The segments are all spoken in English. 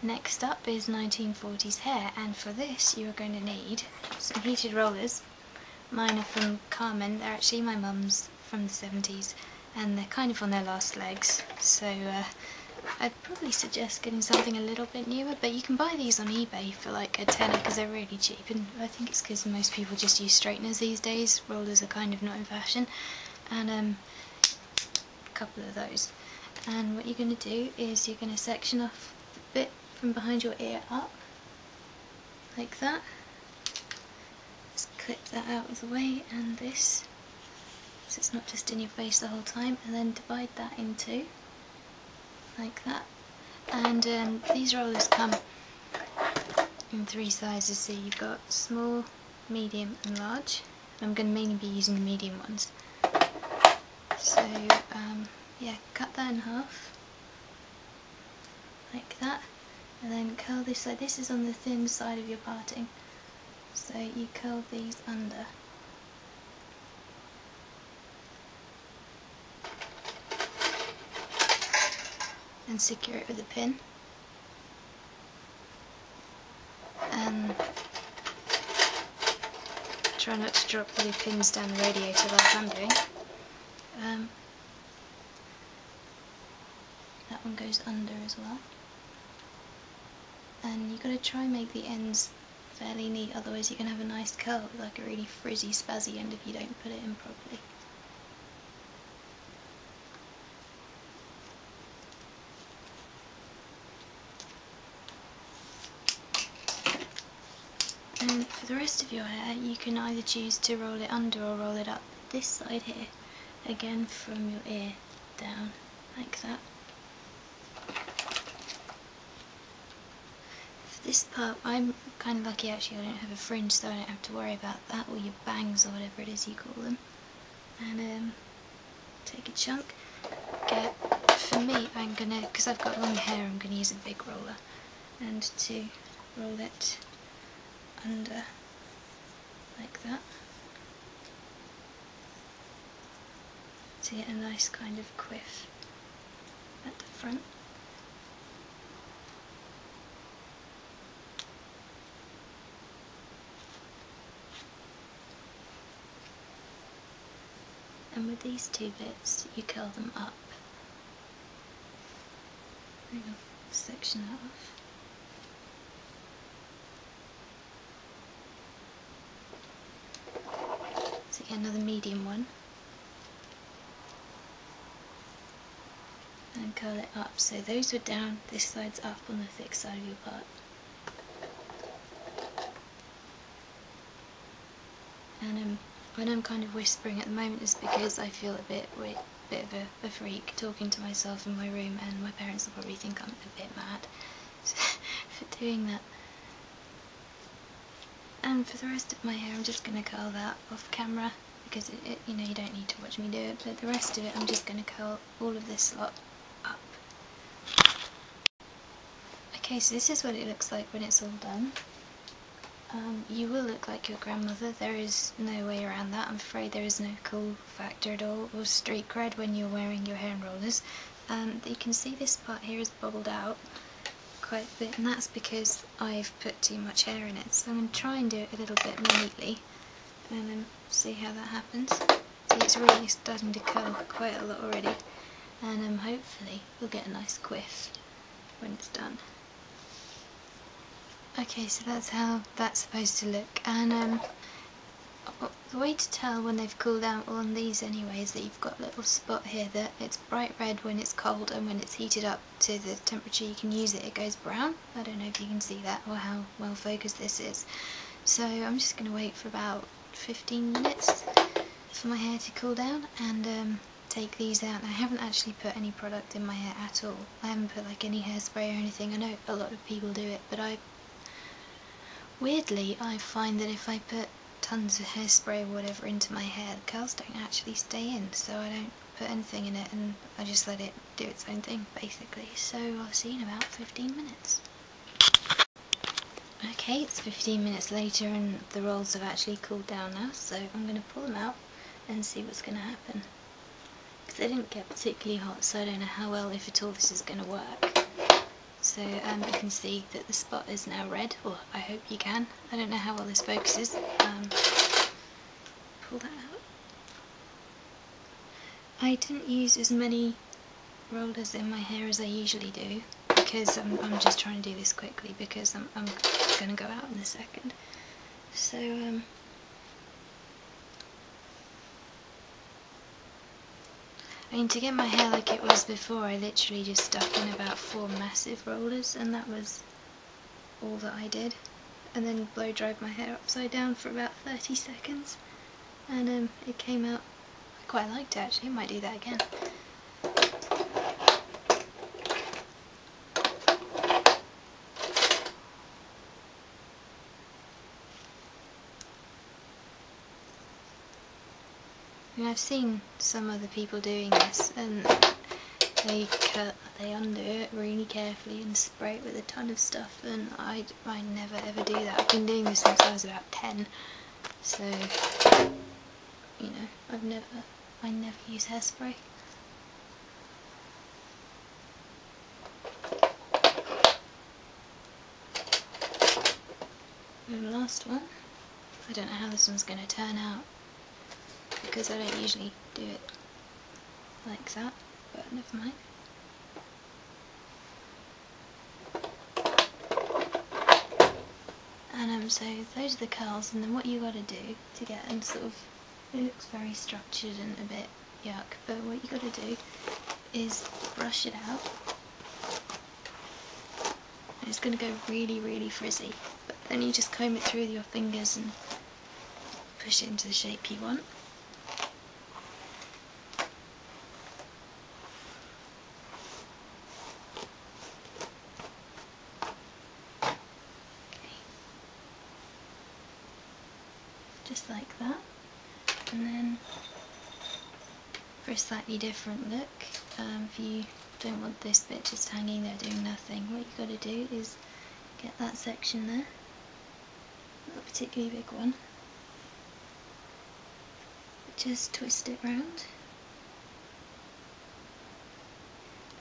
Next up is 1940s hair, and for this you are going to need some heated rollers. Mine are from Carmen. They're actually my mum's from the 70s, and they're kind of on their last legs, so I'd probably suggest getting something a little bit newer, but you can buy these on eBay for like a tenner because they're really cheap, and I think it's because most people just use straighteners these days. Rollers are kind of not in fashion, and a couple of those. And what you're going to do is you're going to section off the bit from behind your ear up, like that. Just clip that out of the way, and this, so it's not just in your face the whole time, and then divide that in two, like that. And these rollers come in 3 sizes, so you've got small, medium and large. I'm going to mainly be using the medium ones. So yeah, cut that in half, like that, and then curl this side. This is on the thin side of your parting, so you curl these under. And secure it with a pin. And try not to drop all your pins down the radiator like I'm doing. That one goes under as well. And you've got to try and make the ends fairly neat, otherwise you can have a nice curl with like a really frizzy, spazzy end if you don't put it in properly. And for the rest of your hair, you can either choose to roll it under or roll it up. This side here, again from your ear down, like that. For this part, I'm kind of lucky actually, I don't have a fringe, so I don't have to worry about that, or your bangs or whatever it is you call them. And take a chunk. For me, I'm gonna, because I've got long hair, I'm gonna use a big roller, and to roll it under like that to get a nice kind of quiff at the front. And with these two bits, you curl them up. I'm going to section that off. So get another medium one. And curl it up. So those were down, this side's up on the thick side of your part. And when I'm kind of whispering at the moment is because I feel a bit of a freak talking to myself in my room, and my parents will probably think I'm a bit mad for doing that. And for the rest of my hair, I'm just going to curl that off camera because you know, you don't need to watch me do it, but the rest of it I'm just going to curl all of this lot up. Okay, so this is what it looks like when it's all done. You will look like your grandmother, there is no way around that. I'm afraid there is no cool factor at all, or street cred when you're wearing your hair in rollers. You can see this part here is bubbled out quite a bit, and that's because I've put too much hair in it. So I'm going to try and do it a little bit more neatly, and then see how that happens. See, it's really starting to curl quite a lot already, and hopefully we'll get a nice quiff when it's done. Okay, so that's how that's supposed to look, and the way to tell when they've cooled down, well, on these anyway, is that you've got a little spot here that it's bright red when it's cold, and when it's heated up to the temperature you can use it, it goes brown. I don't know if you can see that or how well focused this is. So I'm just going to wait for about 15 minutes for my hair to cool down and take these out. I haven't actually put any product in my hair at all. I haven't put like any hairspray or anything. I know a lot of people do it, but weirdly, I find that if I put tons of hairspray or whatever into my hair, the curls don't actually stay in, so I don't put anything in it and I just let it do its own thing, basically. So I'll see you in about 15 minutes. Okay, it's 15 minutes later and the rolls have actually cooled down now, so I'm going to pull them out and see what's going to happen. Because they didn't get particularly hot, so I don't know how well, if at all, this is going to work. So so you can see that the spot is now red, or I hope you can. I don't know how well this focuses. Pull that out. I didn't use as many rollers in my hair as I usually do, because I'm just trying to do this quickly because I'm going to go out in a second. So I mean, to get my hair like it was before, I literally just stuck in about 4 massive rollers, and that was all that I did. And then blow dried my hair upside down for about 30 seconds, and it came out. I quite liked it actually. I might do that again. I mean, I've seen some other people doing this, and they undo it really carefully and spray it with a ton of stuff, and I never ever do that. I've been doing this since I was about 10, so you know, I never use hairspray. And the last one, I don't know how this one's going to turn out, because I don't usually do it like that, but never mind. And so those are the curls, and then what you got to do to get them sort of, it looks very structured and a bit yuck, but what you got to do is brush it out. And it's going to go really, really frizzy, but then you just comb it through with your fingers and push it into the shape you want. Just like that. And then for a slightly different look, if you don't want this bit just hanging there doing nothing, what you've got to do is get that section there, not a particularly big one, just twist it round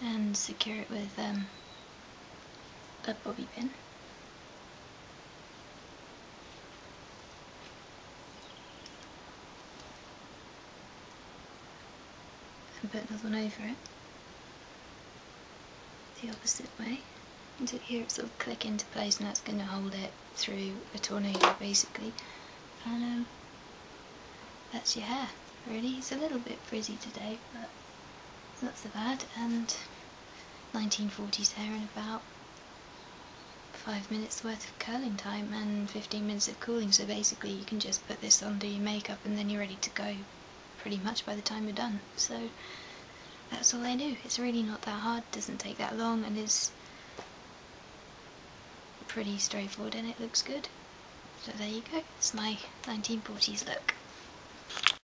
and secure it with a bobby pin. And put another one over it, the opposite way, until here it sort of click into place, and that's going to hold it through a tornado basically. And that's your hair, really. It's a little bit frizzy today, but it's not so bad. And 1940s hair in about 5 minutes worth of curling time and 15 minutes of cooling, so basically you can just put this on, do your makeup, and then you're ready to go pretty much by the time you're done. So that's all I do. It's really not that hard, doesn't take that long, and is pretty straightforward, and it looks good. So there you go, it's my 1940s look.